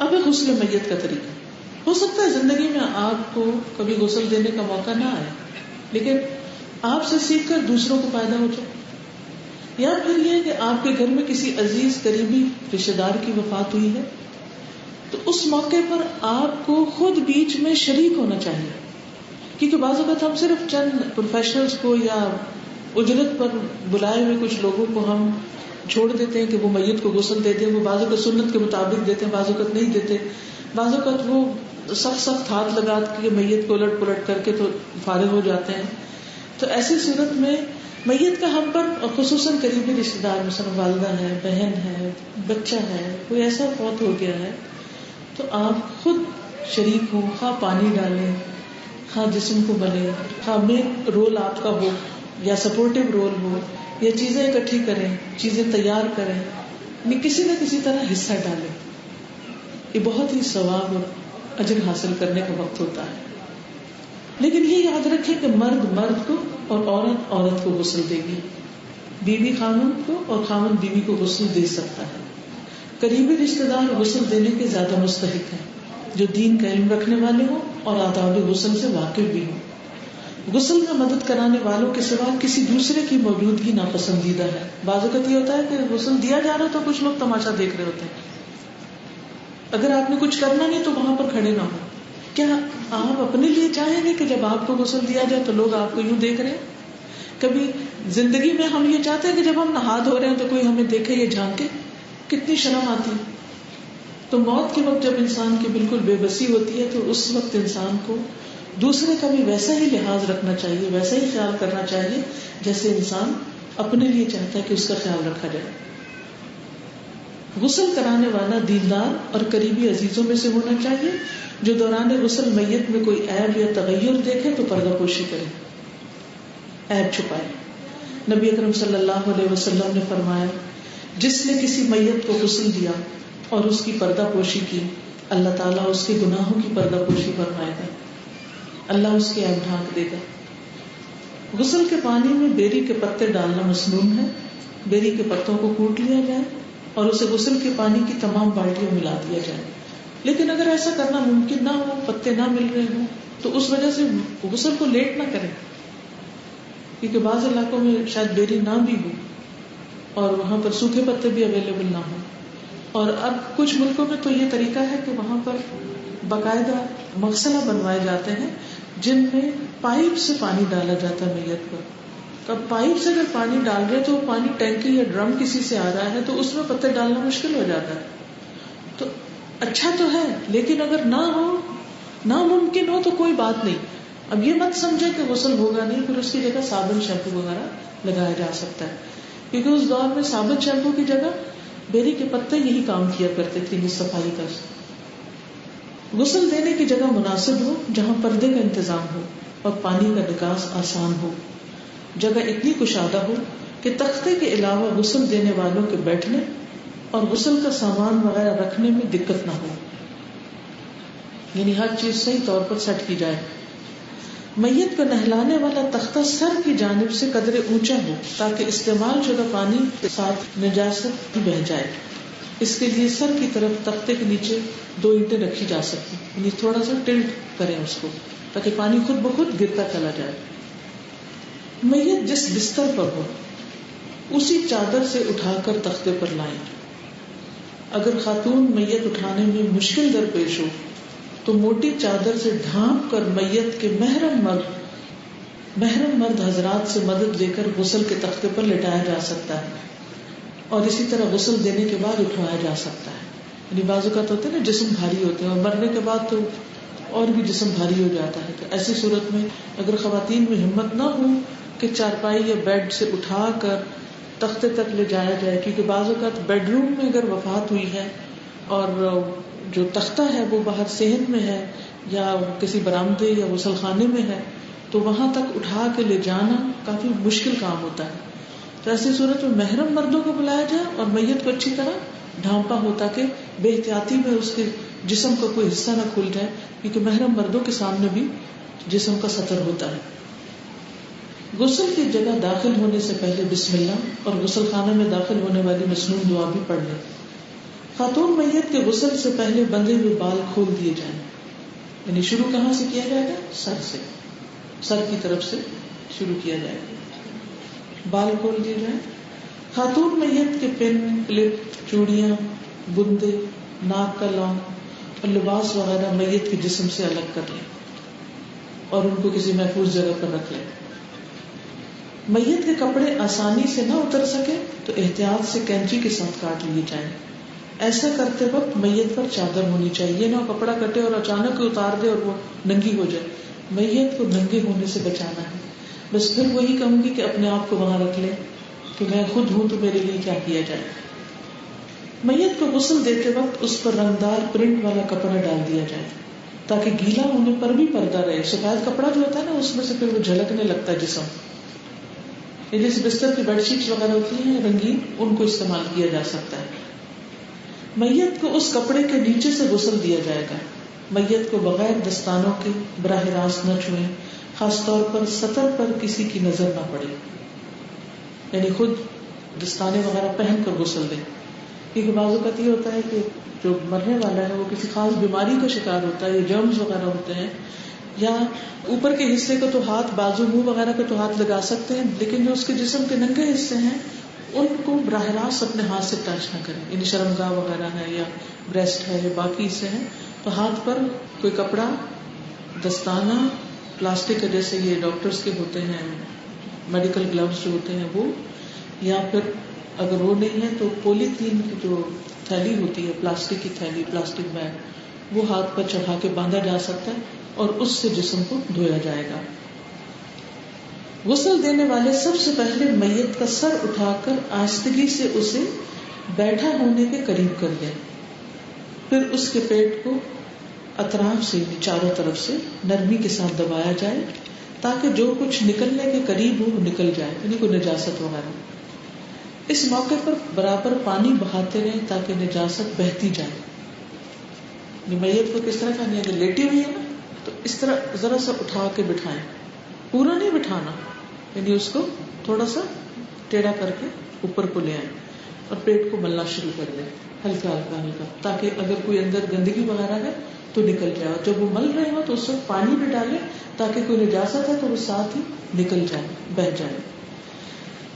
اب غسل میت کا طریقہ. ہو سکتا ہے زندگی میں آپ کو کبھی غسل دینے کا موقع نہ آئے، لیکن آپ سے سیکھ کر دوسروں کو فائدہ ہو جائے. یا پھر یہ کہ آپ کے گھر میں کسی عزیز قریبی رشتے دار کی وفات ہوئی ہے، تو اس موقع پر آپ کو خود بیچ میں شریک ہونا چاہیے. کیونکہ بعض اوقات ہم صرف چند پروفیشنلز کو یا اجرت پر بلائے ہوئے کچھ لوگوں کو ہم چھوڑ دیتے ہیں کہ وہ میت کو غسل دیتے ہیں. وہ بعض اوقات سنت کے مطابق دیتے ہیں، بعض اوقات نہیں دیتے. بعض اوقات وہ سخت ہاتھ لگا کے میت کو الٹ پلٹ کر کے تو فارغ ہو جاتے ہیں. تو ایسی صورت میں میت کا ہم پر خصوصاً قریبی رشتے دار، مثلا والدہ ہے، بہن ہے، بچہ ہے، کوئی ایسا فوت ہو گیا ہے، تو آپ خود شریک ہوں. خواہ پانی ڈالیں، خواہ جسم کو ملے، خواہ مین رول آپ کا ہو یا سپورٹو رول ہو، یا چیزیں اکٹھی کریں، چیزیں تیار کریں، یعنی کسی نہ کسی طرح حصہ ڈالیں. یہ بہت ہی ثواب اور اجر حاصل کرنے کا وقت ہوتا ہے. لیکن یہ یاد رکھیں کہ مرد مرد کو اور عورت عورت کو غسل دے گی. بیوی خامن کو اور خامن بیوی کو غسل دے سکتا ہے. قریبی رشتے دار غسل دینے کے زیادہ مستحق ہیں، جو دین کا علم رکھنے والے ہوں اور آداب غسل سے واقف بھی ہوں. غسل میں مدد کرانے والوں کے سوا کسی دوسرے کی موجودگی ناپسندیدہ ہے. بعض اوقات یہ ہوتا ہے کہ غسل دیا جا رہا ہے تو کچھ لوگ تماشا دیکھ رہے ہوتے ہیں. اگر آپ نے کچھ کرنا نہیں تو وہاں پر کھڑے نہ ہو. کیا آپ اپنے لیے چاہیں گے کہ جب آپ کو غسل دیا جائے تو لوگ آپ کو یوں دیکھ رہے ہیں؟ کبھی زندگی میں ہم یہ چاہتے ہیں کہ جب ہم نہا دھو رہے ہیں تو کوئی ہمیں دیکھے یا جھانکے؟ کتنی شرم آتی. تو موت کے وقت جب انسان کی بالکل بے بسی ہوتی ہے تو اس وقت انسان کو دوسرے کا بھی ویسا ہی لحاظ رکھنا چاہیے، ویسا ہی خیال کرنا چاہیے جیسے انسان اپنے لیے چاہتا ہے کہ اس کا خیال رکھا جائے. غسل کرانے والا دیندار اور قریبی عزیزوں میں سے ہونا چاہیے جو دوران غسل میت میں کوئی عیب یا تغیر دیکھے تو پردہ پوشی کرے، عیب چھپائے. نبی اکرم صلی اللہ علیہ وسلم نے فرمایا، جس نے کسی میت کو غسل دیا اور اس کی پردہ پوشی کی، اللہ تعالیٰ اس کے گناہوں کی پردہ پوشی فرمائے گا، اللہ اس کے عیب ڈھانک دے گا. غسل کے پانی میں بیری کے پتے ڈالنا مسنون ہے. بیری کے پتوں کو کوٹ لیا جائے اور اسے غسل کے پانی کی تمام بالٹیوں ملا دیا جائے. لیکن اگر ایسا کرنا ممکن نہ ہو، پتے نہ مل رہے ہوں، تو اس وجہ سے غسل کو لیٹ نہ کریں، کیونکہ بعض علاقوں میں شاید بیری نہ بھی ہو اور وہاں پر سوکھے پتے بھی اویلیبل نہ ہوں. اور اب کچھ ملکوں میں تو یہ طریقہ ہے کہ وہاں پر باقاعدہ مغسلہ بنوائے جاتے ہیں جن میں پائپ سے پانی ڈالا جاتا ہے میت پر. اب پائپ سے اگر پانی ڈال رہے تو پانی ٹینکی یا ڈرم کسی سے آ رہا ہے تو اس میں پتے ڈالنا مشکل ہو جاتا ہے. تو اچھا تو ہے، لیکن اگر نہ ہو، ناممکن ہو تو کوئی بات نہیں. اب یہ مت سمجھے کہ غسل ہوگا نہیں، پھر اس کی جگہ صابن شیمپو وغیرہ لگایا جا سکتا ہے، کیونکہ اس دور میں صابن شیمپو کی جگہ بیری کے پتے یہی کام کیا کرتے تھے صفائی کا. غسل دینے کی جگہ مناسب ہو جہاں پردے کا انتظام ہو اور پانی کا نکاس آسان ہو. جگہ اتنی کشادہ ہو کہ تختے کے علاوہ غسل دینے والوں کے بیٹھنے اور غسل کا سامان وغیرہ رکھنے میں دقت نہ ہو، یعنی ہر چیز صحیح طور پر سیٹ کی جائے. میت کو نہلانے والا تختہ سر کی جانب سے قدرے اونچا ہو تاکہ استعمال شدہ پانی کے ساتھ نجاست بھی بہہ جائے. اس کے لیے سر کی طرف تختے کے نیچے 2 اینٹیں رکھی جا سکتی، یعنی تھوڑا سا ٹلٹ کریں اس کو تاکہ پانی خود بخود گرتا چلا جائے. میت جس بستر پر ہو اسی چادر سے اٹھا کر تختے پر لائیں. اگر خاتون میت اٹھانے میں مشکل درپیش ہو تو موٹی چادر سے ڈھانپ کر میت کے محرم مرد حضرات سے مدد لے کر غسل کے تختے پر لٹایا جا سکتا ہے اور اسی طرح غسل دینے کے بعد اٹھوایا جا سکتا ہے. یعنی بعض اوقات ہوتے ہیں نا جسم بھاری ہوتے ہیں اور مرنے کے بعد تو اور بھی جسم بھاری ہو جاتا ہے. تو ایسی صورت میں اگر خواتین میں ہمت نہ ہو کہ چارپائی یا بیڈ سے اٹھا کر تختے تک لے جایا جائے، کیونکہ بعض اوقات بیڈ روم میں اگر وفات ہوئی ہے اور جو تختہ ہے وہ باہر صحن میں ہے یا کسی برآمدے یا غسل خانے میں ہے تو وہاں تک اٹھا کے لے جانا کافی مشکل کام ہوتا ہے. تو ایسی صورت میں محرم مردوں کو بلایا جائے اور میت کو اچھی طرح ڈھانپا ہو تاکہ بے احتیاطی میں اس کے جسم کا کوئی حصہ نہ کھل جائے، کیونکہ محرم مردوں کے سامنے بھی جسم کا سطر ہوتا ہے. غسل کی جگہ داخل ہونے سے پہلے بسم اللہ اور غسل خانہ میں داخل ہونے والی مسنون دعا بھی پڑھ لیں. خاتون میت کے غسل سے پہلے بندھے ہوئے بال کھول دیے جائیں. یعنی شروع کہاں سے کیا جائے گا؟ سر سے، سر کی طرف سے شروع کیا جائے گا. بال کھول دیے جائیں. خاتون میت کے پن، کلپ، چوڑیاں، بندے، ناک کا لونگ اور لباس وغیرہ میت کے جسم سے الگ کر لیں اور ان کو کسی محفوظ جگہ پر رکھ لیں. میت کے کپڑے آسانی سے نہ اتر سکے تو احتیاط سے کینچی کے ساتھ کاٹ لیے جائیں. ایسا کرتے وقت میت پر چادر ہونی چاہیے، نہ کپڑا کٹے اور اچانک اتار دے اور وہ ننگی ہو جائے. میت کو ننگے ہونے سے بچانا ہے. بس پھر وہی کہوں گی کہ اپنے آپ کو وہاں رکھ لیں کہ میں خود ہوں تو میرے لیے کیا کیا جائے. میت کو غسل دیتے وقت اس پر رنگدار پرنٹ والا کپڑا ڈال دیا جائے تاکہ گیلا ہونے پر بھی پردہ رہے. سفید کپڑا جو ہوتا ہے نا اس میں سے پھر وہ جھلکنے لگتا ہے جسم. یہ جیسے بستر کی بیڈ شیٹس وغیرہ ہوتی ہیں رنگین، ان کو استعمال کیا جا سکتا ہے. میت کو اس کپڑے کے نیچے سے غسل دیا جائے گا. میت کو بغیر دستانوں کے براہ راست نہ چھوئیں، خاص طور پر سطر پر کسی کی نظر نہ پڑے. یعنی خود دستانے وغیرہ پہن کر غسل دیں. کیونکہ بعض اوقات یہ ہوتا ہے کہ جو مرنے والا ہے وہ کسی خاص بیماری کا شکار ہوتا ہے یا جرمز وغیرہ ہوتے ہیں، یا اوپر کے حصے کو تو ہاتھ، بازو، منہ وغیرہ کو تو ہاتھ لگا سکتے ہیں، لیکن جو اس کے جسم کے ننگے حصے ہیں ان کو براہ راست اپنے ہاتھ سے ٹچ نہ کریں. یعنی شرمگاہ وغیرہ ہے یا بریسٹ ہے یا باقی حصے ہیں تو ہاتھ پر کوئی کپڑا، دستانہ، پلاسٹک کے جیسے یہ ڈاکٹرز کے ہوتے ہیں میڈیکل گلوز جو ہوتے ہیں وہ، یا پھر اگر وہ نہیں ہے تو پولیتھین کی جو تھیلی ہوتی ہے، پلاسٹک کی تھیلی، پلاسٹک بیگ، وہ ہاتھ پر چڑھا کے باندھا جا سکتا ہے اور اس سے جسم کو دھویا جائے گا. غسل دینے والے سب سے پہلے میت کا سر اٹھا کر آہستگی سے اسے بیٹھا ہونے کے قریب کر دیں. پھر اس کے پیٹ کو اطراف سے، چاروں طرف سے نرمی کے ساتھ دبایا جائے تاکہ جو کچھ نکلنے کے قریب ہو وہ نکل جائے، یعنی کوئی نجاست وغیرہ. اس موقع پر برابر پانی بہاتے رہیں تاکہ نجاست بہتی جائے. میت کو کس طرح کرنی ہے؟ اگر لیٹی ہوئی ہے نا تو اس طرح ذرا سا اٹھا کے بٹھائیں، پورا نہیں بٹھانا، یعنی اس کو تھوڑا سا ٹیڑھا کر کے اوپر کو لے آئیں اور پیٹ کو ملنا شروع کر دیں، ہلکا ہلکا ہلکا، تاکہ اگر کوئی اندر گندگی وغیرہ ہے تو نکل جائے. اور جب وہ مل رہے ہو تو اس وقت پانی بھی ڈالیں تاکہ کوئی نجاست ہے تو وہ ساتھ ہی نکل جائے، بہہ جائے.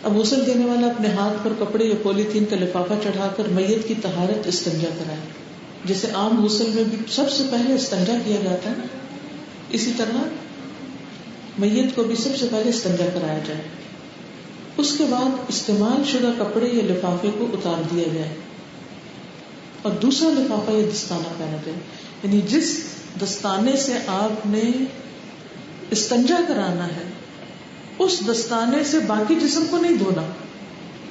اب غسل دینے والا اپنے ہاتھ پر کپڑے یا پولیتھین کا لفافہ چڑھا کر میت کی طہارت استنجا کرائے. جیسے عام غسل میں بھی سب سے پہلے استنجا کیا جاتا ہے نا، اسی طرح میت کو بھی سب سے پہلے استنجا کرایا جائے. اس کے بعد استعمال شدہ کپڑے یا لفافے کو اتار دیا جائے اور دوسرا لفافہ یا دستانہ پہنا جائے. یعنی جس دستانے سے آپ نے استنجا کرانا ہے اس دستانے سے باقی جسم کو نہیں دھونا،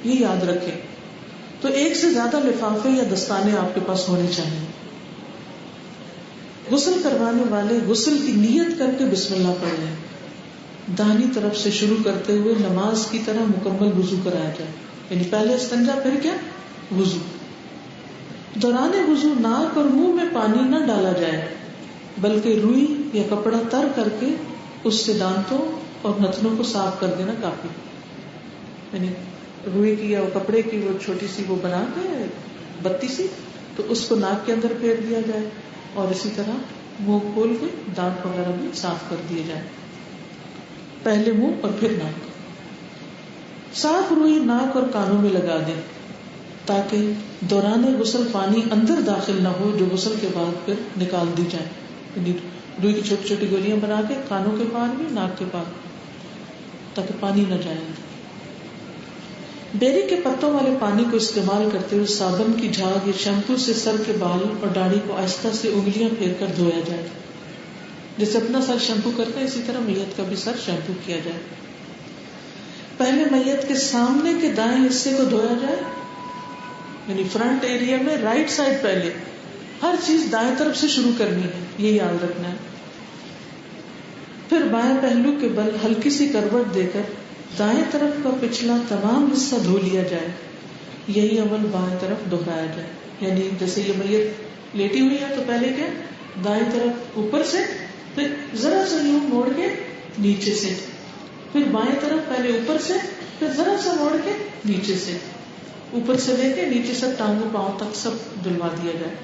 یہ یاد رکھیں. تو ایک سے زیادہ لفافے یا دستانے آپ کے پاس ہونے چاہیے. غسل کروانے والے غسل کی نیت کر کے بسم اللہ پڑھ لیں. داہنی طرف سے شروع کرتے ہوئے نماز کی طرح مکمل وضو کرایا جائے. یعنی پہلے استنجا پھر کیا؟ وضو. دوران وضو ناک اور منہ میں پانی نہ ڈالا جائے بلکہ روئی یا کپڑا تر کر کے اس سے دانتوں اور نتنوں کو صاف کر دینا کافی. یعنی روئی کی یا کپڑے کی وہ چھوٹی سی وہ بنا کے بتی سی تو اس کو ناک کے اندر پھیر دیا جائے اور اسی طرح منہ کھول کے دانت وغیرہ بھی صاف کر دیے جائے. پہلے منہ اور پھر ناک. صاف روئی ناک اور کانوں میں لگا دیں تاکہ دوران غسل پانی اندر داخل نہ ہو جو غسل کے بعد پھر نکال دی جائے. یعنی روئی کی چھوٹی چھوٹی گولیاں بنا کے کانوں کے پار بھی، ناک کے پار، تاکہ پانی نہ جائے. بیری کے پتوں والے پانی کو استعمال کرتے ہوئے صابن کی جھاگ یا شیمپو سے سر کے بال اور داڑھی کو آہستہ سے انگلیاں پھیر کر دھویا جائے. جیسے اپنا سر شیمپو کرتے ہیں اسی طرح میت کا بھی سر شیمپو کیا جائے. پہلے میت کے سامنے کے دائیں حصے کو دھویا جائے، یعنی فرنٹ ایریا میں رائٹ سائڈ. پہلے ہر چیز دائیں طرف سے شروع کرنی ہے، یہ یاد رکھنا ہے. پھر بائیں پہلو کے بل ہلکی سی کروٹ دے کر دائیں طرف کا پچھلا تمام حصہ دھو لیا جائے. یہی عمل بائیں طرف دہرایا جائے. یعنی جیسے یہ میت لیٹی ہوئی ہے تو پہلے کیا؟ دائیں طرف اوپر سے، پھر ذرا سا یوں موڑ کے نیچے سے، پھر بائیں طرف پہلے اوپر سے، پھر ذرا سا موڑ کے نیچے سے. اوپر سے لے کے نیچے سے ٹانگوں پاؤں تک سب دھلوا دیا جائے.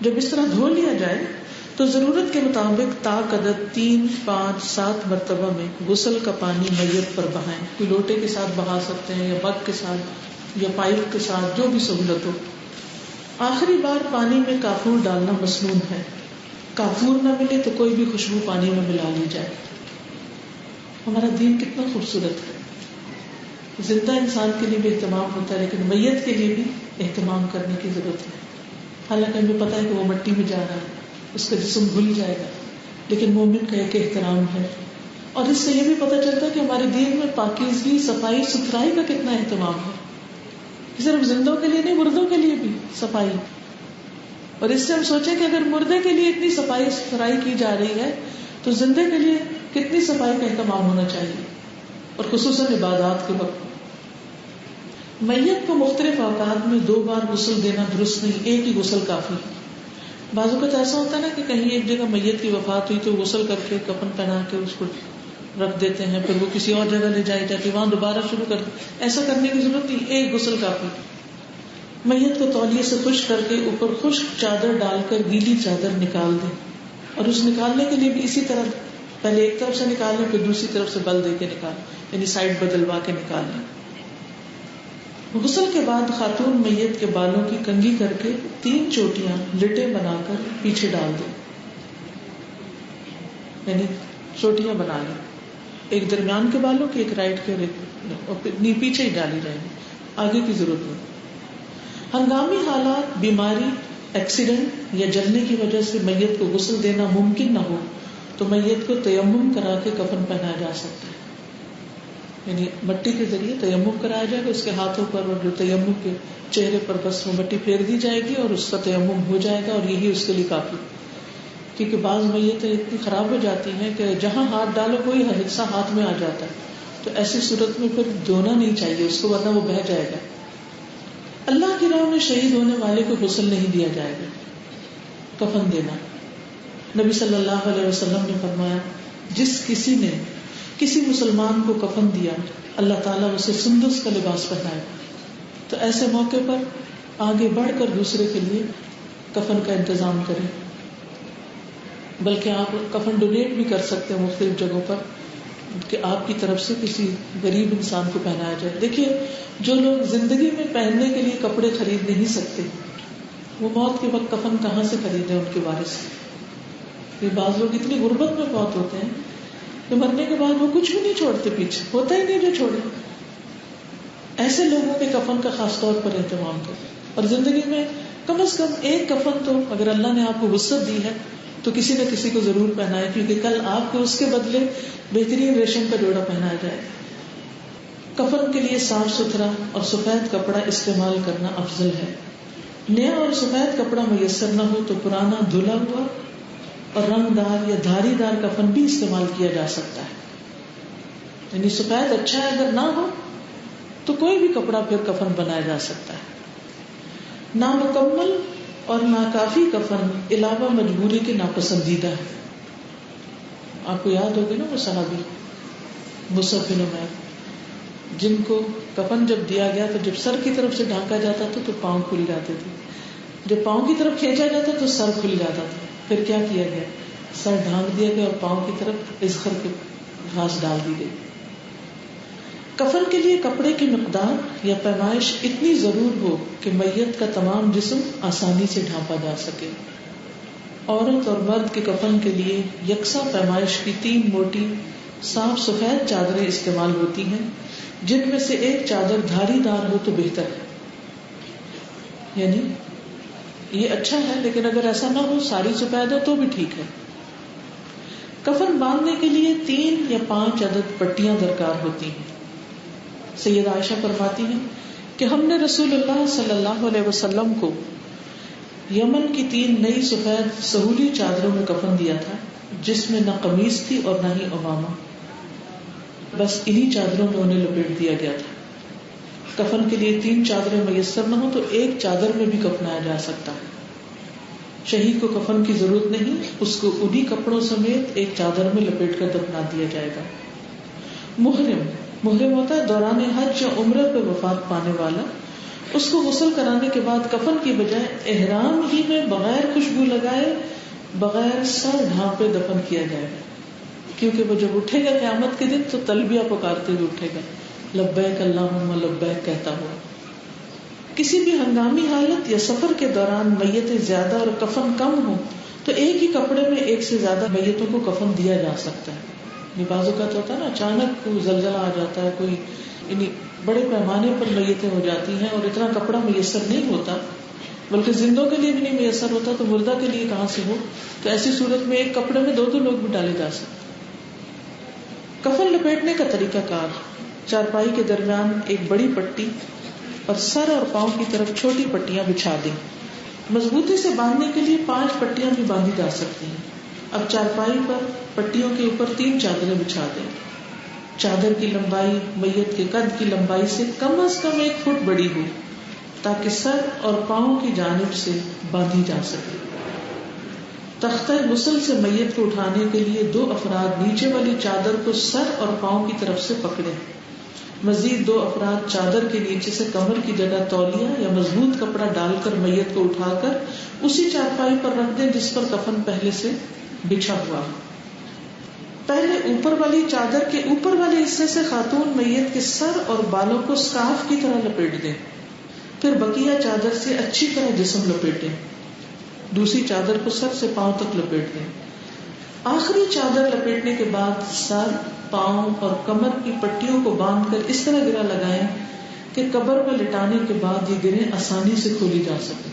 جب اس طرح دھو لیا جائے تو ضرورت کے مطابق طاق عدد 3, 5, 7 مرتبہ میں غسل کا پانی میت پر بہائیں. کوئی لوٹے کے ساتھ بہا سکتے ہیں یا مگ کے ساتھ یا پائپ کے ساتھ، جو بھی سہولت ہو. آخری بار پانی میں کافور ڈالنا مسنون ہے. کافور نہ ملے تو کوئی بھی خوشبو پانی میں ملا لی جائے. ہمارا دین کتنا خوبصورت ہے. زندہ انسان کے لیے بھی اہتمام ہوتا ہے لیکن میت کے لیے بھی اہتمام کرنے کی ضرورت ہے. حالانکہ ہمیں پتا ہے کہ وہ مٹی میں جا رہا ہے، اس کا جسم بھول جائے گا، لیکن مومن کا ایک احترام ہے. اور اس سے یہ بھی پتہ چلتا ہے کہ ہمارے دین میں پاکیزگی، صفائی ستھرائی کا کتنا اہتمام ہے. صرف زندوں کے لیے نہیں، مردوں کے لیے بھی صفائی. اور اس سے ہم سوچیں کہ اگر مردے کے لیے اتنی صفائی ستھرائی کی جا رہی ہے تو زندے کے لیے کتنی صفائی کا اہتمام ہونا چاہیے، اور خصوصاً عبادات کے وقت. میت کو مختلف اوقات میں 2 بار غسل دینا درست نہیں، ایک ہی غسل کافی. بعض اوقات ایسا ہوتا ہے نا کہ کہیں ایک جگہ میت کی وفات ہوئی تو غسل کر کے کفن پہنا کے اس کو رکھ دیتے ہیں، پھر وہ کسی اور جگہ لے جائی جاتی، وہاں دوبارہ شروع کر. ایسا کرنے کی ضرورت نہیں، ایک غسل کافی. میت کو تولیے سے خشک کر کے اوپر خشک چادر ڈال کر گیلی چادر نکال دیں، اور اس نکالنے کے لیے بھی اسی طرح پہلے ایک طرف سے نکالیں پھر دوسری طرف سے بل دے کے نکالیں، یعنی سائڈ بدلوا کے نکالیں. غسل کے بعد خاتون میت کے بالوں کی کنگھی کر کے 3 چوٹیاں لٹے بنا کر پیچھے ڈال دیں، یعنی چوٹیاں بنا لیں، ایک درمیان کے بالوں کی، ایک رائٹ کے، اور پیچھے ہی ڈالی جائیں گی، آگے کی ضرورت نہیں. ہنگامی حالات، بیماری، ایکسیڈنٹ یا جلنے کی وجہ سے میت کو غسل دینا ممکن نہ ہو تو میت کو تیمم کرا کے کفن پہنایا جا سکتا ہے. یعنی مٹی کے ذریعے تیمم کرایا جائے گا، اس کے ہاتھوں پر اور جو تیمم کے چہرے پر بس وہ مٹی پھیر دی جائے گی اور اس کا تیمم ہو جائے گا، اور یہی اس کے لیے کافی. کیونکہ بعض میتیں اتنی خراب ہو جاتی ہیں کہ جہاں ہاتھ ڈالو کوئی حصہ ہاتھ میں آ جاتا ہے، تو ایسی صورت میں پھر دھونا نہیں چاہیے اس کو، ورنہ وہ بہہ جائے گا. اللہ کی راہ میں شہید ہونے والے کو غسل نہیں دیا جائے گا. کفن دینا، نبی صلی اللہ علیہ وسلم نے فرمایا جس کسی نے کسی مسلمان کو کفن دیا اللہ تعالیٰ اسے سندس کا لباس پہنائے گا. تو ایسے موقع پر آگے بڑھ کر دوسرے کے لیے کفن کا انتظام کریں. بلکہ آپ کفن ڈونیٹ بھی کر سکتے ہیں مختلف جگہوں پر کہ آپ کی طرف سے کسی غریب انسان کو پہنایا جائے. دیکھیے جو لوگ زندگی میں پہننے کے لیے کپڑے خرید نہیں سکتے وہ موت کے وقت کفن کہاں سے خریدیں ان کے وارث. یہ بعض لوگ اتنی غربت میں فوت ہوتے ہیں کہ مرنے کے بعد وہ کچھ بھی نہیں چھوڑتے، پیچھے ہوتا ہی نہیں جو چھوڑے. ایسے لوگوں کے کفن کا خاص طور پر اہتمام کریں. اور زندگی میں کم از کم ایک کفن تو اگر اللہ نے آپ کو وسعت دی ہے تو کسی نہ کسی کو ضرور پہنائے، کیونکہ کل آپ کو اس کے بدلے بہترین ریشم کا جوڑا پہنایا جائے. کفن کے لیے صاف ستھرا اور سفید کپڑا استعمال کرنا افضل ہے. نیا اور سفید کپڑا میسر نہ ہو تو پرانا دھلا ہوا اور رنگ دار یا دھاری دار کفن بھی استعمال کیا جا سکتا ہے. یعنی سفید اچھا ہے، اگر نہ ہو تو کوئی بھی کپڑا پھر کفن بنایا جا سکتا ہے. نامکمل اور ناکافی کفن علاوہ مجبوری کے ناپسندیدہ ہے. آپ کو یاد ہوگی نا وہ صحابی مصعب بن عمیر جن کو کفن جب دیا گیا تو جب سر کی طرف سے ڈھانکا جاتا تھا تو پاؤں کھل جاتے تھے، جب پاؤں کی طرف کھینچا جاتا تو سر کھل جاتا تھا. پھر کیا کیا گیا؟ سر ڈھانک دیا گیا اور پاؤں کی طرف ازخر کے گھاس ڈال دی گئی. کفن کے لیے کپڑے کی مقدار یا پیمائش اتنی ضرور ہو کہ میت کا تمام جسم آسانی سے ڈھانپا جا سکے. عورت اور مرد کے کفن کے لیے یکساں پیمائش کی 3 موٹی صاف سفید چادریں استعمال ہوتی ہیں، جن میں سے ایک چادر دھاری دار ہو تو بہتر ہے. یعنی یہ اچھا ہے، لیکن اگر ایسا نہ ہو ساری سفید ہو تو بھی ٹھیک ہے. کفن باندھنے کے لیے 3 یا 5 عدد پٹیاں درکار ہوتی ہیں. سیدہ عائشہ فرماتی ہیں کہ ہم نے رسول اللہ صلی اللہ علیہ وسلم کو یمن کی 3 نئی سفید سہولی چادروں میں کفن دیا تھا، جس میں نہ قمیص تھی اور نہ ہی عمامہ، بس انہی چادروں میں انہیں لپیٹ دیا گیا تھا. کفن کے لیے 3 چادریں میسر نہ ہو تو ایک چادر میں بھی کفنایا جا سکتا ہے. شہید کو کفن کی ضرورت نہیں، اس کو انہی کپڑوں سمیت ایک چادر میں لپیٹ کر دفنا دیا جائے گا. محرم محرم ہوتا ہے دوران حج یا عمرہ پہ وفات پانے والا، اس کو غسل کرانے کے بعد کفن کی بجائے احرام ہی میں بغیر خوشبو لگائے، بغیر سر ڈھانپے دفن کیا جائے گا، کیونکہ وہ جب اٹھے گا قیامت کے دن تو تلبیہ پکارتے ہوئے اٹھے گا، لبیک اللہم لبیک کہتا ہوا۔ کسی بھی ہنگامی حالت یا سفر کے دوران میتیں زیادہ اور کفن کم ہو تو ایک ہی کپڑے میں ایک سے زیادہ میتوں کو کفن دیا جا سکتا ہے۔ بعض اوقات ہوتا ہے نا اچانک کوئی زلزلہ آ جاتا ہے، کوئی یعنی بڑے پیمانے پر میتیں ہو جاتی ہیں اور اتنا کپڑا میسر نہیں ہوتا، بلکہ زندوں کے لیے بھی نہیں میسر ہوتا تو مردہ کے لیے کہاں سے ہو، تو ایسی صورت میں ایک کپڑے میں دو لوگ بھی ڈالے جا سکتے۔ کفن لپیٹنے کا طریقہ کار: چارپائی کے درمیان ایک بڑی پٹی اور سر اور پاؤں کی طرف چھوٹی پٹیاں بچھا دیں۔ مضبوطی سے باندھنے کے لیے 5 پٹیاں بھی باندھی جا سکتی ہیں۔ اب چارپائی پر پٹیوں کے اوپر 3 چادریں بچھا دیں۔ چادر کی لمبائی میت کے قد کی لمبائی سے کم از کم 1 فٹ بڑی ہو تاکہ سر اور پاؤں کی جانب سے باندھی جا سکے۔ تختہ غسل سے میت کو اٹھانے کے لیے 2 افراد نیچے والی چادر کو سر اور پاؤں کی طرف سے پکڑیں۔ مزید 2 افراد چادر کے نیچے سے کمر کی جگہ تولیہ یا مضبوط کپڑا ڈال کر میت کو اٹھا کر اسی چارپائی پر رکھ دیں جس پر کفن پہلے سے بچھا ہوا۔ پہلے اوپر والی چادر کے اوپر والے حصے سے خاتون میت کے سر اور بالوں کو سکارف کی طرح لپیٹ دیں، پھر بقیہ چادر سے اچھی طرح جسم لپیٹیں، دوسری چادر کو سر سے پاؤں تک لپیٹ دیں۔ آخری چادر لپیٹنے کے بعد سر، پاؤں اور کمر کی پٹیوں کو باندھ کر اس طرح گرہ لگائیں کہ قبر میں لٹانے کے بعد یہ گرہیں آسانی سے کھولی جا سکے،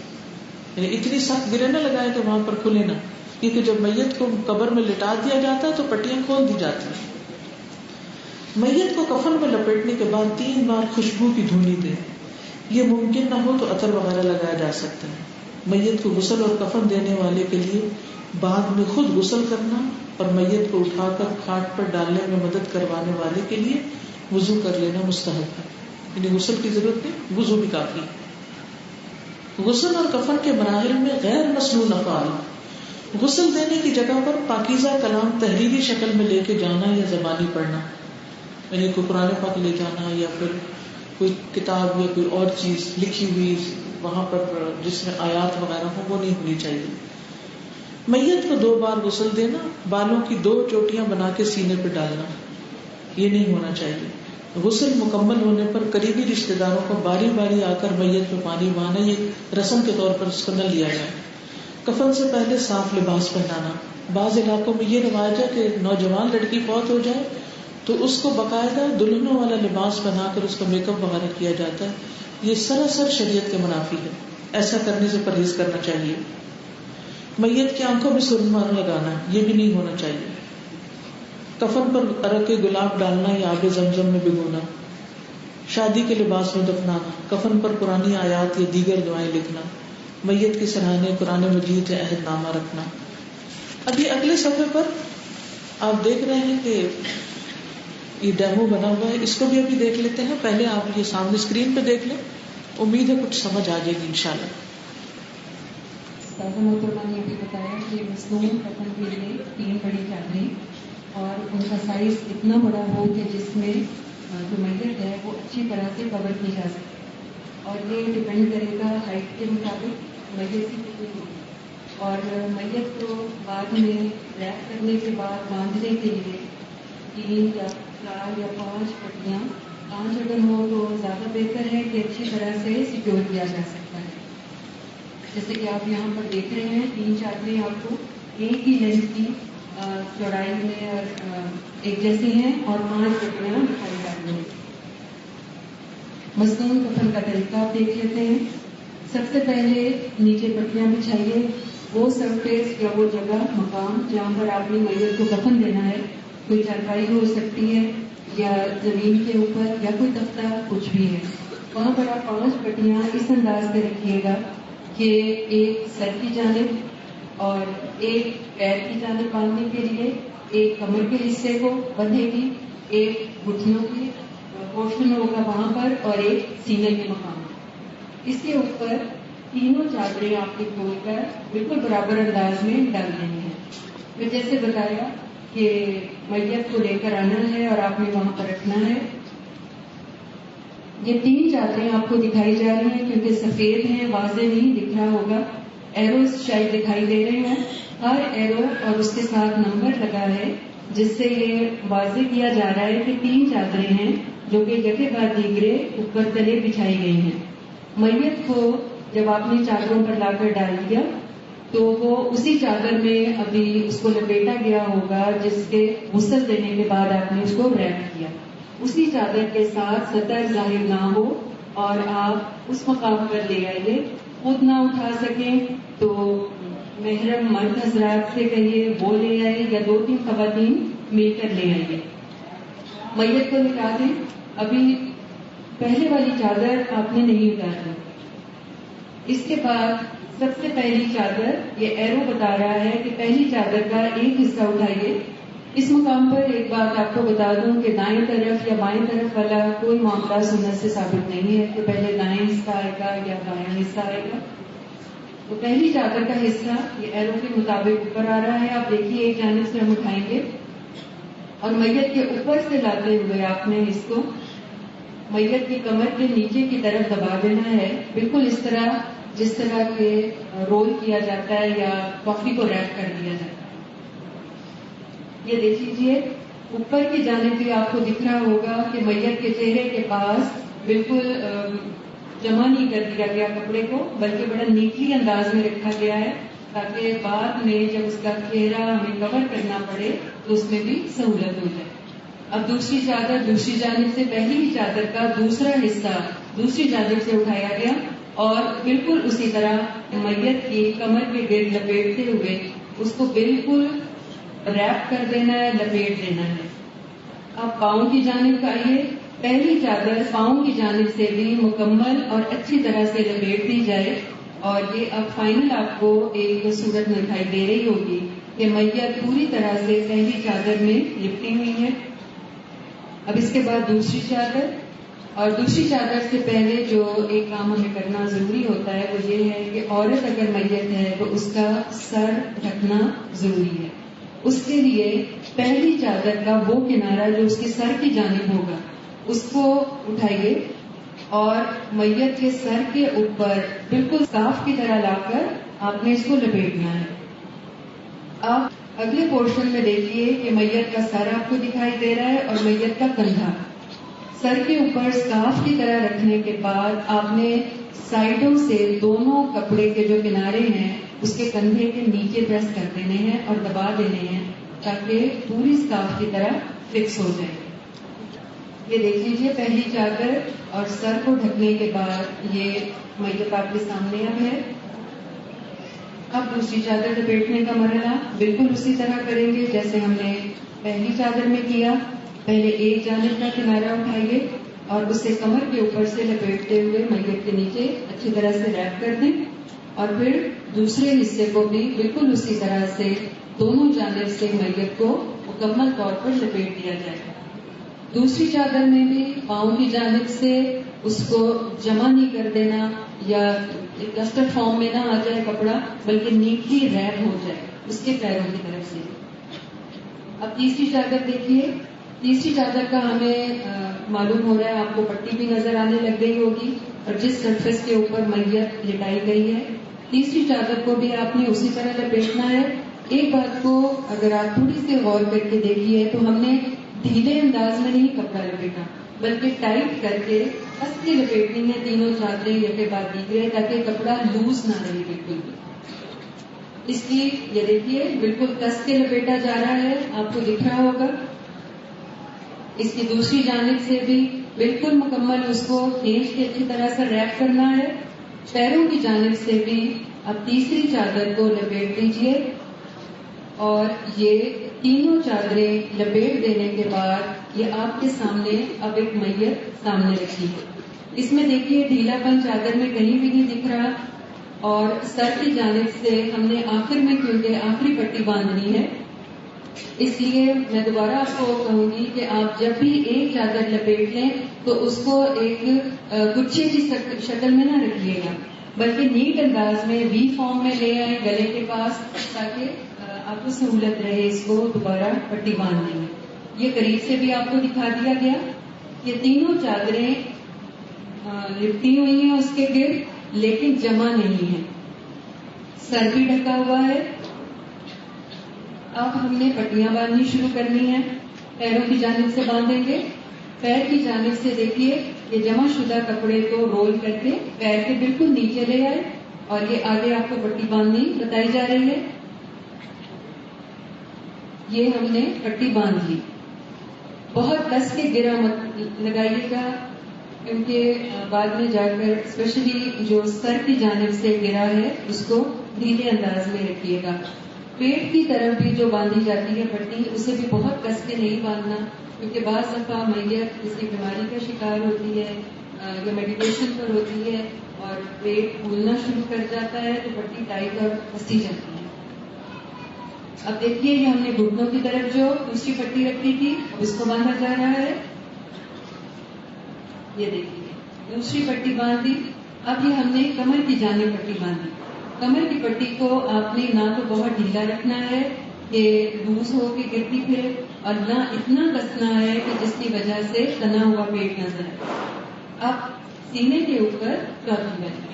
یعنی اتنی سخت گرہ نہ لگائیں کہ وہاں پر کھلے نہ، کیونکہ جب میت کو قبر میں لٹا دیا جاتا ہے تو پٹیاں کھول دی جاتی ہیں۔ میت کو کفن میں لپیٹنے کے بعد 3 بار خوشبو کی دھونی دیں، یہ ممکن نہ ہو تو عطر وغیرہ لگایا جا سکتا ہے۔ میت کو غسل اور کفن دینے والے کے لیے بعد میں خود غسل کرنا اور میت کو اٹھا کر کھاٹ پر ڈالنے میں مدد کروانے والے کے لیے وضو کر لینا مستحب ہے، یعنی غسل کی ضرورت نہیں، وضو بھی کافی۔ غسل اور کفن کے مراحل میں غیر مسنون افعال: غسل دینے کی جگہ پر پاکیزہ کلام تحریری شکل میں لے کے جانا یا زبانی پڑھنا، یعنی کوئی قرآن پاک لے جانا یا پھر کوئی کتاب یا کوئی اور چیز لکھی ہوئی وہاں پر جس میں آیات وغیرہ ہو وہ نہیں ہونی چاہیے۔ میت کو 2 بار غسل دینا، بالوں کی 2 چوٹیاں بنا کے سینے پہ ڈالنا، یہ نہیں ہونا چاہیے۔ غسل مکمل ہونے پر قریبی رشتہ داروں کو باری باری آ کر میت میں پانی بہانا، یہ رسم کے طور پر اس کو نہ لیا جائے۔ کفن سے پہلے صاف لباس پہنانا، بعض علاقوں میں یہ رواج ہے کہ نوجوان لڑکی فوت ہو جائے تو اس کو باقاعدہ دلہنوں والا لباس بنا کر اس کا میک اپ وغیرہ کیا جاتا ہے، یہ سراسر شریعت کے منافی ہے، ایسا کرنے سے پرہیز کرنا چاہیے۔ میت کی آنکھوں میں سرما لگانا، یہ بھی نہیں ہونا چاہیے۔ کفن پر عرق گلاب ڈالنا یا آب زمزم میں بھگونا۔ شادی کے لباس میں دفنانا، کفن پر پرانی آیات یا دیگر دعائیں لکھنا، میت کے سرانے قرآن مجید یا عہد نامہ رکھنا۔ اب یہ اگلے صفحے پر آپ دیکھ رہے ہیں کہ یہ ڈیمو بنا ہوا ہے، اس کو بھی ابھی دیکھ لیتے ہیں۔ پہلے آپ یہ سامنے اسکرین پہ دیکھ لیں، امید ہے کچھ سمجھ آ جائے گی انشاءاللہ۔ محترمہ نے بھی بتایا کہ مصنون کفن کے لیے 3 بڑی چادریں اور ان کا سائز اتنا بڑا ہو کہ جس میں جو میت ہے وہ اچھی طرح سے کور کی جا سکے، اور یہ ڈپینڈ کرے گا ہائٹ کے مطابق میت کی کتنی ہوگی، اور میت کو بعد میں ریپ کرنے کے بعد باندھنے کے لیے 3 یا 4 یا 5 پٹیاں، 5 اگر ہو تو زیادہ بہتر ہے کہ اچھی طرح سے سیکیور کیا جا سکتا ہے۔ جیسے کہ آپ یہاں پر دیکھ رہے ہیں 3 چادریں آپ کو ایک ہی لینتھ کی چوڑائی میں ایک جیسی ہیں اور 5 پٹیاں دکھائی جا رہی ہیں۔ مصنون کفن کا طریقہ آپ دیکھ لیتے ہیں۔ سب سے پہلے نیچے پٹیاں بچھائیے، وہ سرفیس یا وہ جگہ مقام جہاں پر آپ نے میت کو کفن دینا ہے، کوئی چارپائی ہو سکتی ہے یا زمین کے اوپر یا کوئی تختہ، کچھ بھی ہے، وہاں پر آپ 5 پٹیاں اس انداز سے رکھیے گا کہ ایک سر کی جانب اور ایک پیر کی جانب باندھنے کے لیے، ایک کمر کے حصے کو بندھے گی، ایک گھٹنوں کی پورشن ہوگا وہاں پر، اور ایک سینے کے مقام۔ اس کے اوپر تینوں چادریں آپ کی کھول کر بالکل برابر انداز میں ڈال دینی ہیں۔ پھر جیسے بتایا کہ میت کو لے کر آنا ہے اور آپ نے وہاں پر رکھنا ہے، یہ 3 چادریں آپ کو دکھائی جا رہی ہیں کیونکہ سفید ہیں، واضح نہیں دکھ رہا ہوگا. ایروز شاید دکھائی دے رہے ہیں. ہر ایرو اور اس کے ساتھ نمبر لگا ہے جس سے یہ واضح کیا جا رہا ہے کہ 3 چادریں ہیں جو کہ یکے بعد دیگرے اوپر تلے بچھائی گئی ہیں. میت کو جب آپ نے چادروں پر لا کر ڈال دیا تو وہ اسی چادر میں ابھی اس کو لپیٹا گیا ہوگا جس کے غسل دینے کے بعد آپ نے اس کو ریپ کیا. اسی چادر کے ساتھ سطر ظاہر نہ ہو اور آپ اس مقام پر لے آئیے. خود نہ اٹھا سکیں تو محرم مرد حضرات سے کہیے وہ لے آئے یا 2-3 خواتین مل کر لے آئیے. میت کو نکال دیں. ابھی پہلے والی چادر آپ نے نہیں اتارنی. اس کے بعد سب سے پہلی چادر، یہ ایرو بتا رہا ہے کہ پہلی چادر کا ایک حصہ اٹھائیے. اس مقام پر ایک بات آپ کو بتا دوں کہ دائیں طرف یا بائیں طرف والا کوئی معاملہ سنت سے ثابت نہیں ہے کہ پہلے دائیں حصہ آئے گا یا بائیں حصہ آئے گا. تو پہلی چادر کا حصہ یہ ایرو کے مطابق اوپر آ رہا ہے. آپ دیکھیے ایک جانب سے ہم اٹھائیں گے اور میت کے اوپر سے لاتے ہوئے آپ نے اس کو میت کی کمر کے نیچے کی طرف دبا دینا ہے، بالکل اس طرح جس طرح کے رول کیا جاتا ہے یا کافی کو ریپ کر دیا جاتا ہے. یہ دیکھ لیجیے اوپر کی جانب بھی آپ کو دکھ رہا ہوگا کہ میت کے چہرے کے پاس بالکل جمع نہیں کر دیا گیا کپڑے کو، بلکہ بڑا نیٹلی انداز میں رکھا گیا ہے تاکہ بعد میں جب اس کا چہرہ ہمیں کور کرنا پڑے تو اس میں بھی سہولت ہو جائے. اب دوسری چادر دوسری جانب سے پہلی چادر کا دوسرا حصہ دوسری جانب سے اٹھایا گیا اور بالکل اسی طرح میت کی کمر کے گرد لپیٹتے ہوئے اس کو بالکل ریپ کر دینا ہے، لپیٹ دینا ہے. اب پاؤں کی جانب آئیے. پہلی چادر پاؤں کی جانب سے بھی مکمل اور اچھی طرح سے لپیٹ دی جائے اور یہ اب فائنل آپ کو ایک صورت میں دکھائی دے رہی ہوگی کہ میت پوری طرح سے پہلی چادر میں لپٹی ہوئی ہے. اب اس کے بعد دوسری چادر، اور دوسری چادر سے پہلے جو ایک کام ہمیں کرنا ضروری ہوتا ہے وہ یہ ہے کہ عورت اگر میت ہے تو اس کا سر ڈھکنا ضروری ہے. اس کے لیے پہلی چادر کا وہ کنارہ جو اس کے سر کی جانب ہوگا اس کو اٹھائیے اور میت کے سر کے اوپر بالکل صاف کی طرح لا کر آپ نے اس کو لپیٹنا ہے. آپ اگلے پورشن میں دیکھیے کہ میت کا سر آپ کو دکھائی دے رہا ہے اور میت کا کندھا. سر کے اوپر صاف کی طرح رکھنے کے بعد آپ نے سائڈوں سے دونوں کپڑے کے جو کنارے ہیں اس کے کندھے کے نیچے پریس کر دینے ہیں اور دبا دینے ہیں تاکہ پوری اسکارف کی طرح فکس ہو جائے. یہ دیکھ لیجیے پہلی چادر اور سر کو ڈھکنے کے بعد یہ میت آپ کے سامنے اب ہے. اب دوسری چادر لپیٹنے کا مرحلہ بالکل اسی طرح کریں گے جیسے ہم نے پہلی چادر میں کیا. پہلے ایک جانب کا کنارہ اٹھائیے اور اسے کمر کے اوپر سے لپیٹتے ہوئے میت کے نیچے اچھی طرح سے ریپ کر دیں اور پھر دوسرے حصے کو بھی بالکل اسی طرح سے دونوں جانب سے میت کو مکمل طور پر لپیٹ دیا جائے. دوسری چادر میں بھی پاؤں کی جانب سے اس کو جمع نہیں کر دینا یا کسٹرڈ فارم میں نہ آ جائے کپڑا بلکہ نیٹلی ریپ ہو جائے اس کے پیروں کی طرف سے. اب تیسری چادر دیکھیے. تیسری چادر کا ہمیں معلوم ہو رہا ہے آپ کو پٹی بھی نظر آنے لگ گئی ہوگی اور جس سرفیس کے اوپر میت لٹائی گئی ہے تیسری چادر کو بھی آپ نے اسی طرح لپیٹنا ہے. ایک بات کو اگر آپ تھوڑی سی غور کر کے دیکھیے تو ہم نے ڈھیلے انداز میں نہیں کپڑا لپیٹا بلکہ ٹائٹ کر کے کس کے لپیٹنی ہے تینوں چادریں یکے بعد دیگرے تاکہ کپڑا لوز نہ رہے بالکل بھی. اس کی یہ دیکھیے بالکل کس کے لپیٹا جا رہا ہے آپ کو دکھ رہا ہوگا. اس کی دوسری جانب سے بھی بالکل مکمل اس کو کھینچ کے اچھی طرح سے ریپ کرنا ہے. پیروں کی جانب سے بھی اب تیسری چادر کو لپیٹ دیجیے اور یہ تینوں چادریں لپیٹ دینے کے بعد یہ آپ کے سامنے اب ایک میت سامنے رکھی ہے. اس میں دیکھیے ڈھیلا پن چادر میں کہیں بھی نہیں دکھ رہا اور سر کی جانب سے ہم نے آخر میں کیونکہ آخری پٹی باندھنی ہے اس لیے میں دوبارہ آپ کو کہوں گی کہ آپ جب بھی ایک چادر لپیٹ لیں تو اس کو ایک گچھے کی شکل میں نہ رکھیے گا بلکہ نیٹ انداز میں وی فارم میں لے آئیں گلے کے پاس تاکہ آپ کو سہولت رہے اس کو دوبارہ پٹی باندھنے میں. یہ قریب سے بھی آپ کو دکھا دیا گیا. یہ تینوں چادریں لپٹی ہوئی ہیں اس کے گرد لیکن جمع نہیں ہے، سر بھی ڈھکا ہوا ہے. اب ہم نے پٹیاں باندھنی شروع کرنی ہیں. پیروں کی جانب سے باندھیں گے. پیر کی جانب سے دیکھیے یہ جمع شدہ کپڑے کو رول کر کے پیر کے بالکل نیچے لے آئے اور یہ آگے آپ کو پٹی باندھنی بتائی جا رہی ہے. یہ ہم نے پٹی باندھ لی. بہت کس کے گرا مت لگائیے گا کیونکہ بعد میں جا کر اسپیشلی جو سر کی جانب سے گرا ہے اس کو دھیرے انداز میں رکھیے گا. پیٹ کی طرف بھی جو باندھی جاتی ہے پٹی اسے بھی بہت کس کے نہیں باندھنا کیونکہ بعض دفعہ میت کسی بیماری کا شکار ہوتی ہے یا میڈیکیشن پر ہوتی ہے اور پیٹ پھولنا شروع کر جاتا ہے تو پٹی ٹائٹ اور پھنسی جاتی ہے. اب دیکھیے یہ ہم نے گھٹنوں کی طرف جو دوسری پٹی رکھی تھی اب اس کو باندھا جا رہا ہے. یہ دیکھیے دوسری پٹی باندھ دی. اب یہ ہم نے کمر کی جانب پٹی باندھی. کمر کی پٹی کو آپ نے نہ تو بہت ڈھیلا رکھنا ہے کہ لوز ہو کے گرتی پھرے اور نہ اتنا کسنا ہے کہ جس کی وجہ سے تنا ہوا پیٹ نظر آئے. اب سینے کے اوپر چوتھی پٹی.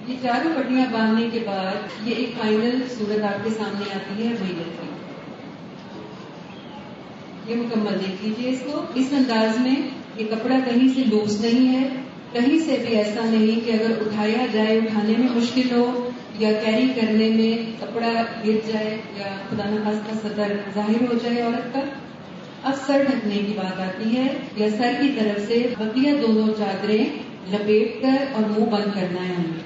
یہ چاروں پٹیاں باندھنے کے بعد یہ ایک فائنل صورت آپ کے سامنے آتی ہے میت کی. یہ مکمل دیکھ لیجیے اس کو. اس انداز میں یہ کپڑا کہیں سے لوز نہیں ہے، کہیں سے بھی ایسا نہیں کہ اگر اٹھایا جائے اٹھانے میں مشکل ہو یا کیری کرنے میں کپڑا گر جائے یا خدا نخواستہ صدر ظاہر ہو جائے عورت کا. اب سر ڈھکنے کی بات آتی ہے یا سر کی طرف سے بقیہ دونوں چادریں لپیٹ کر اور منہ بند کرنا ہے ہمیں.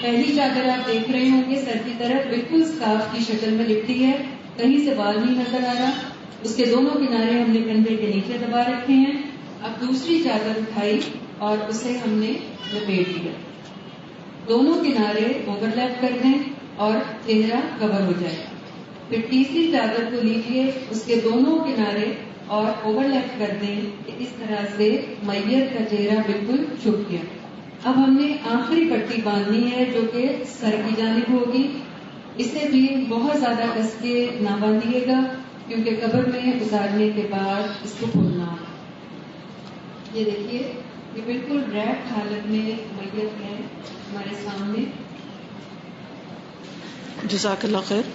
پہلی چادر آپ دیکھ رہے ہوں گے سر کی طرف بالکل اسکارف کی شکل میں لپٹی ہے، کہیں سے بال نہیں نظر آ رہا. اس کے دونوں کنارے ہم نے کندھے کے نیچے دبا رکھے ہیں. اب دوسری چادر اٹھائی اور اسے ہم نے لپیٹ دیا. دونوں کنارے اوور لیپ کر دیں اور چہرہ کور ہو جائے. پھر تیسری چادر کو لیجیے اس کے دونوں کنارے اور اوور لیپ کر دیں کہ اس طرح سے میت کا چہرہ بالکل چھپ گیا. اب ہم نے آخری پٹی باندھنی ہے جو کہ سر کی جانب ہوگی. اسے بھی بہت زیادہ کس کے نہ باندھیے گا کیونکہ قبر میں اتارنے کے بعد اس کو کھولنا ہوگا. یہ دیکھیے یہ بالکل ریپ حالت میں میت ہے ہمارے سامنے. جزاک اللہ خیر.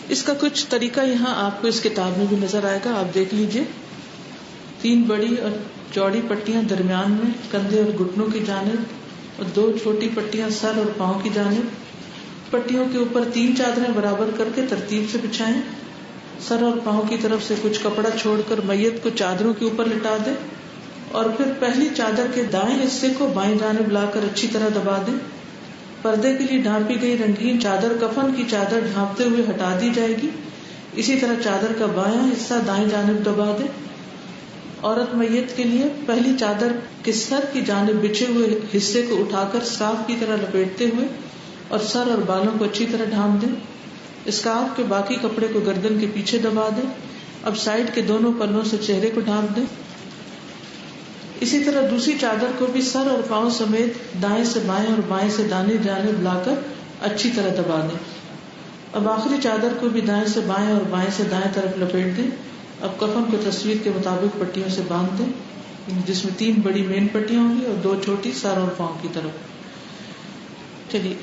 اس کا کچھ طریقہ یہاں آپ کو اس کتاب میں بھی نظر آئے گا، آپ دیکھ لیجئے. 3 بڑی اور چوڑی پٹیاں درمیان میں کندھے اور گھٹنوں کی جانب اور 2 چھوٹی پٹیاں سر اور پاؤں کی جانب. پٹیوں کے اوپر 3 چادریں برابر کر کے ترتیب سے بچھائیں. سر اور پاؤں کی طرف سے کچھ کپڑا چھوڑ کر میت کو چادروں کے اوپر لٹا دیں اور پھر پہلی چادر کے دائیں حصے کو بائیں جانب لا کر اچھی طرح دبا دیں. پردے کے لیے ڈھانپی گئی رنگین چادر کفن کی چادر ڈھانپتے ہوئے ہٹا دی جائے گی. اسی طرح چادر کا بایاں حصہ دائیں جانب دبا دیں. عورت میت کے لیے پہلی چادر کے سر کی جانب بچھے ہوئے حصے کو اٹھا کر اسکارف کی طرح لپیٹتے ہوئے اور سر اور بالوں کو اچھی طرح ڈھانپ دیں. اسکارف کے باقی کپڑے کو گردن کے پیچھے دبا دیں. اب سائڈ کے دونوں پلوں سے چہرے کو ڈھانپ دیں. اسی طرح دوسری چادر کو بھی سر اور پاؤں سمیت دائیں سے بائیں اور بائیں سے دائیں جانب لا کر اچھی طرح دبا دیں. اب آخری چادر کو بھی دائیں سے بائیں اور بائیں سے دائیں طرف لپیٹ دیں. اب کفن کو تصویر کے مطابق پٹیوں سے باندھ دیں جس میں 3 بڑی مین پٹیاں ہوں گی اور 2 چھوٹی سر اور پاؤں کی طرف. چلیے